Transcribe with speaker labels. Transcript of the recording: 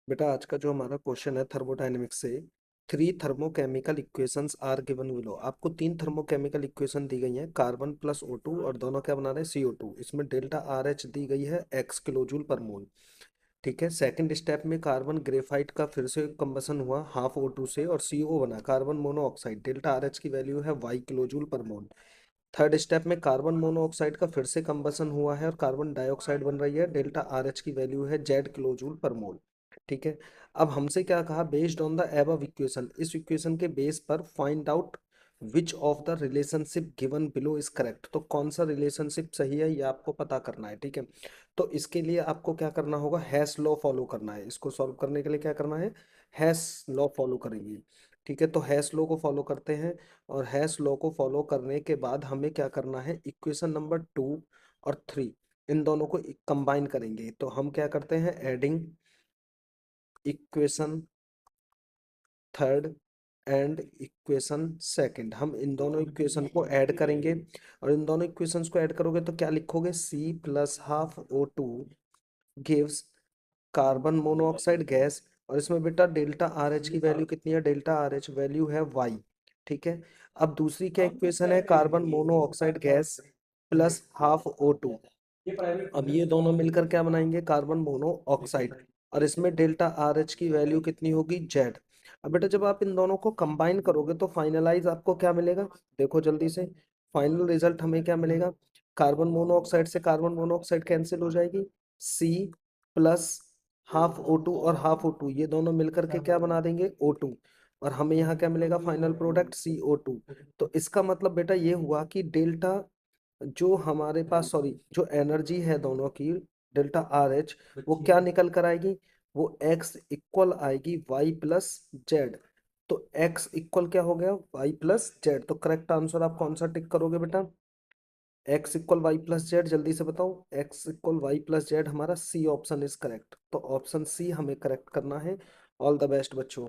Speaker 1: बेटा आज का जो हमारा क्वेश्चन है थर्मोडायनेमिक्स से, three thermochemical equations are given below. आपको तीन थर्मोकेमिकल इक्वेशन दी गई हैं, कार्बन प्लस O2 और दोनों क्या बना रहे हैं CO2। इसमें डेल्टा आर एच दी गई है x किलो जूल पर मोल। ठीक है। सेकंड स्टेप में कार्बन ग्रेफाइट का फिर से कंबसन हुआ हाफ O2 से और CO बना carbon monoxide. Delta R H की वैल्यू है y किलो जूल पर मोल। थर्ड स्टेप में कार्बन मोनोऑक्साइड का फिर से कंबसन हुआ है और कार्बन डाइऑक्साइड बन रही है। डेल्टा आर एच की वैल्यू है z किलो जूल पर मोल। ठीक है। अब हमसे क्या कहा, based on the above equation, इस इक्वेशन के बेस पर find out which of the relationship given below is correct. तो कौन सा रिलेशनशिप सही है ये आपको पता करना है। ठीक है। तो इसके लिए आपको क्या करना होगा, हैश लॉ फॉलो करना है। इसको सॉल्व करने के लिए क्या करना है, हैश लॉ फॉलो करेंगे। ठीक है। तो हैश लॉ को फॉलो करते हैं और हैश लॉ को फॉलो करने के बाद हमें क्या करना है, इक्वेशन नंबर 2 और 3 इन दोनों को कंबाइन करेंगे। तो हम क्या करते हैं, adding equation third and equation second, हम इन दोनों इक्वेशन को ऐड करेंगे। और इन दोनों इक्वेशंस को ऐड करोगे तो क्या लिखोगे, C plus half O2 gives carbon monoxide gas. और इसमें बेटा डेल्टा आर एच की वैल्यू कितनी है, डेल्टा आर एच वैल्यू है वाई। ठीक है। अब दूसरी क्या इक्वेशन है, carbon monoxide gas plus half O2। अब ये दोनों मिलकर क्या बनाएंगे, कार्बन मोनोऑक्साइड। और इसमें डेल्टा आर एच की वैल्यू कितनी होगी, जेड। अब बेटा जब आप इन दोनों को कंबाइन करोगे तो फाइनलाइज आपको क्या मिलेगा, देखो जल्दी से। फाइनल रिजल्ट हमें क्या मिलेगा, कार्बन मोनोऑक्साइड से कार्बन मोनोऑक्साइड कैंसिल हो जाएगी, C प्लस हाफ O2 और हाफ O2 ये दोनों मिलकर के क्या बना देंगे, O2। और हमें यहाँ क्या मिलेगा, फाइनल प्रोडक्ट CO2। तो इसका मतलब बेटा ये हुआ कि डेल्टा जो हमारे पास, सॉरी, जो एनर्जी है दोनों की, डेल्टा आर एच, वो क्या निकल कर आएगी, वो एक्स इक्वल आएगी वाई प्लस जेड। तो एक्स इक्वल क्या हो गया, वाई प्लस जेड। तो करेक्ट आंसर आप कौन सा टिक करोगे बेटा, x equal y plus z. जल्दी से बताओ, x equal y plus z, हमारा सी ऑप्शन इज करेक्ट। तो ऑप्शन C हमें करेक्ट करना है। ऑल द बेस्ट बच्चों।